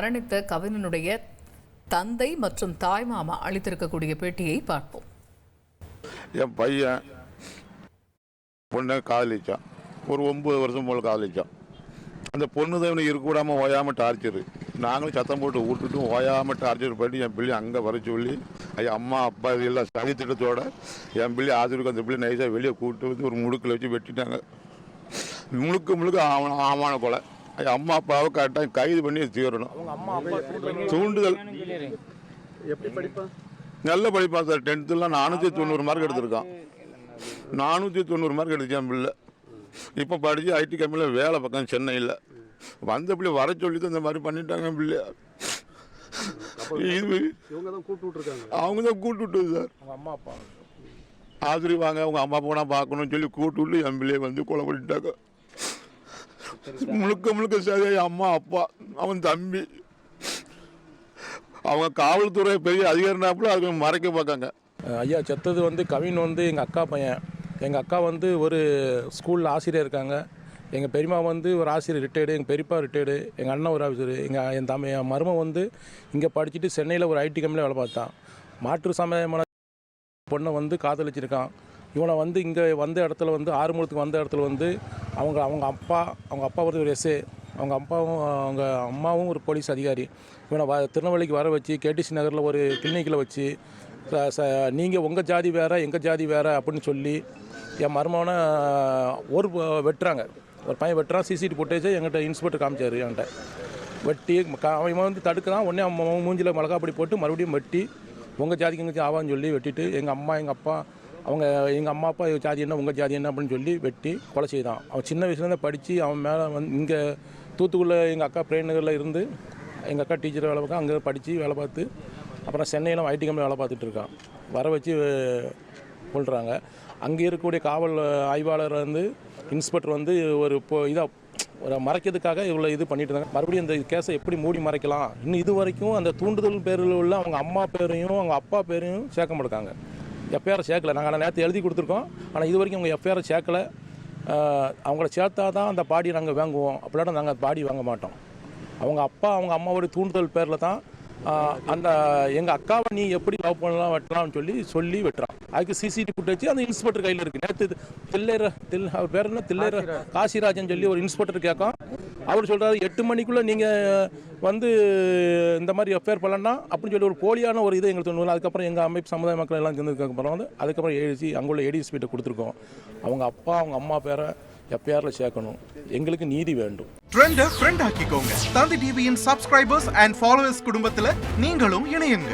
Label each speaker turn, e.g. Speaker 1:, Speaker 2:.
Speaker 1: மரணித்த கவிஞனுடைய தந்தை மற்றும் தாய் மாமா அளித்திருக்கக்கூடிய பேட்டியை பார்ப்போம்.
Speaker 2: என் பையன் பொண்ணை காதலிச்சான். ஒரு 9 வருஷம் போல காதலிச்சான். அந்த பொண்ணு தான் இவனை இருக்கக்கூடாமல் ஓயாமல் டார்ச்சரு. நாங்களும் சத்தம் போட்டு விட்டுட்டும் ஓயாமல் டார்ச்சர் பண்ணி என் பிள்ளை அங்கே வர சொல்லி ஐயா அம்மா அப்பா இதெல்லாம் சதி திட்டத்தோட என் பிள்ளை ஆசிரியருக்கு அந்த பிள்ளை நைஸாக வெளியே கூப்பிட்டு வந்து ஒரு முடுக்கில் வச்சு வெட்டிட்டாங்க. முழுக்க ஆமான கொலை. அம்மா அப்பாவை கரெக்டாக கைது பண்ணி தீரணும். தூண்டுதல் நல்ல படிப்பான் சார். 10th 490 மார்க் எடுத்திருக்கான். 490 மார்க் எடுத்தேன் பிள்ளை. இப்போ படித்து ஐடி கம்பெனியில் வேலை பார்க்க சென்னையில். வந்த பிள்ளை வர சொல்லி தான் இந்த மாதிரி பண்ணிட்டாங்க பிள்ளைய. அவங்க தான் கூட்டு விட்டது சார்.
Speaker 3: அம்மா அப்பா
Speaker 2: ஆசிரி வாங்க அவங்க அம்மா அப்பா பார்க்கணும்னு சொல்லி கூட்டு விட்டு என் பிள்ளையை வந்து கொலை பண்ணிட்டாங்க. முழுக்க சரி அம்மா அப்பா அவன் தம்பி அவங்க காவல்துறை பெரிய அதிகாரினாப்புல அது மறைக்க பார்க்காங்க.
Speaker 3: ஐயா செத்தது வந்து கவின் வந்து எங்கள் அக்கா பையன். எங்கள் அக்கா வந்து ஒரு ஸ்கூலில் ஆசிரியர் இருக்காங்க. எங்கள் பெரியம்மா வந்து ஒரு ஆசிரியர் ரிட்டையர்டு. எங்கள் பெரியப்பா ரிட்டையர்டு. எங்கள் அண்ணன் ஒரு ஆஃபீஸரு. என் மருமன் வந்து இங்கே படிச்சுட்டு சென்னையில் ஒரு ஐடி கம்பெனியில் வேலை பார்த்தான். மாற்று சமயமான பொண்ணை வந்து காதலிச்சிருக்கான். இவனை வந்து இங்கே வந்த இடத்துல வந்து ஆறுமுகத்துக்கு வந்த இடத்துல வந்து அவங்க அப்பா ஒரு எஸ்ஏ, அவங்க அம்மாவும் ஒரு போலீஸ் அதிகாரி. இவனை திருநெல்வேலிக்கு வர வச்சு கேடிசி நகரில் ஒரு கிளினிக்கில் வச்சு நீங்கள் உங்கள் ஜாதி வேறு எங்கள் ஜாதி வேறு அப்படின்னு சொல்லி என் மருமகனை வெட்டுறாங்க. ஒரு பையன் வெட்டுறான். சிசிடிவி ஃபுட்டேஜை எங்கிட்ட இன்ஸ்பெக்டர் காமிச்சார். என்கிட்ட வெட்டி அவன் வந்து தடுக்கிறான். உடனே அவன் மூஞ்சில் மிளகாப்பொடி போட்டு மறுபடியும் வெட்டி உங்கள் ஜாதிக்கு எங்கள் ஆவான்னு சொல்லி வெட்டிட்டு எங்கள் அம்மா எங்கள் அப்பா எங்கள் அம்மா அப்பா ஜாதி என்ன உங்கள் ஜாதி என்ன அப்படின்னு சொல்லி வெட்டி கொலை செய்தான். அவன் சின்ன வயசுலேருந்து படித்து அவன் மேலே வந்து இங்கே தூத்துக்குடியில் எங்கள் அக்கா பிரேநகரில் இருந்து எங்கள் அக்கா டீச்சர் வேலை பார்க்க அங்கே படித்து வேலை பார்த்து அப்புறம் சென்னையில் ஐடி கம்பெனி வேலை பார்த்துட்டு இருக்கான். வர வச்சு கொள்கிறாங்க. அங்கே இருக்கக்கூடிய காவல் ஆய்வாளர் வந்து இன்ஸ்பெக்டர் வந்து ஒரு மறைக்கிறதுக்காக இவ்வளோ இது பண்ணிட்டு இருந்தாங்க. மறுபடியும் இந்த கேஸை எப்படி மூடி மறைக்கலாம். இன்னும் இது வரைக்கும் அந்த தூண்டுதல் பேரில் உள்ள அவங்க அம்மா பேரையும் அவங்க அப்பா பேரையும் சேர்க்க மாட்டாங்க. எஃப்ஐஆர் சேர்க்கலை. நாங்கள் நேற்று எழுதி கொடுத்துருக்கோம். ஆனால் இது வரைக்கும் அவங்க எஃப்ஐஆர் சேர்க்கலை. அவங்கள சேர்த்தா தான் அந்த பாடியை நாங்கள் வாங்குவோம். அப்படின்னா நாங்கள் பாடி வாங்க மாட்டோம். அவங்க அப்பா அவங்க அம்மாவோடைய தூண்டுதல் பேரில் தான் அந்த எங்கள் அக்காவை நீ எப்படி லவ் பண்ணலாம் வெட்டலாம்னு சொல்லி வெட்டுறான். அதுக்கு சிசிடிவி ஃபுட்டேஜ் அந்த இன்ஸ்பெக்டர் கையில் இருக்குது. நேற்று அவர் பேர் என்ன தில்லையர் காசிராஜன் சொல்லி ஒரு இன்ஸ்பெக்டர் கேட்கும். அவர் சொல்கிறாரு 8 மணிக்குள்ளே நீங்கள் வந்து இந்த மாதிரி எஃப்ஐஆர் பண்ணலன்னா அப்படின்னு சொல்லி ஒரு போலியான ஒரு இது எங்களுக்கு தோணுது. அதுக்கப்புறம் எங்கள் அமைப்பு சமுதாய மக்கள் எல்லாம் சேர்ந்ததுக்கப்புறம் வந்து அதுக்கப்புறம் ஏடிசி அங்குள்ள ஏடிஎஸ்பிட்ட கொடுத்துருக்கோம். அவங்க அப்பா அவங்க அம்மா பேரை எஃப்ஐஆரில் சேர்க்கணும். எங்களுக்கு நீதி வேண்டும்.
Speaker 4: ட்ரெண்டை ஃப்ரெண்ட் ஆக்கிக்கோங்க. தந்தி டிவியின் சப்ஸ்கிரைபர்ஸ் அண்ட் ஃபாலோவர்ஸ் குடும்பத்தில் நீங்களும் இணையுங்க.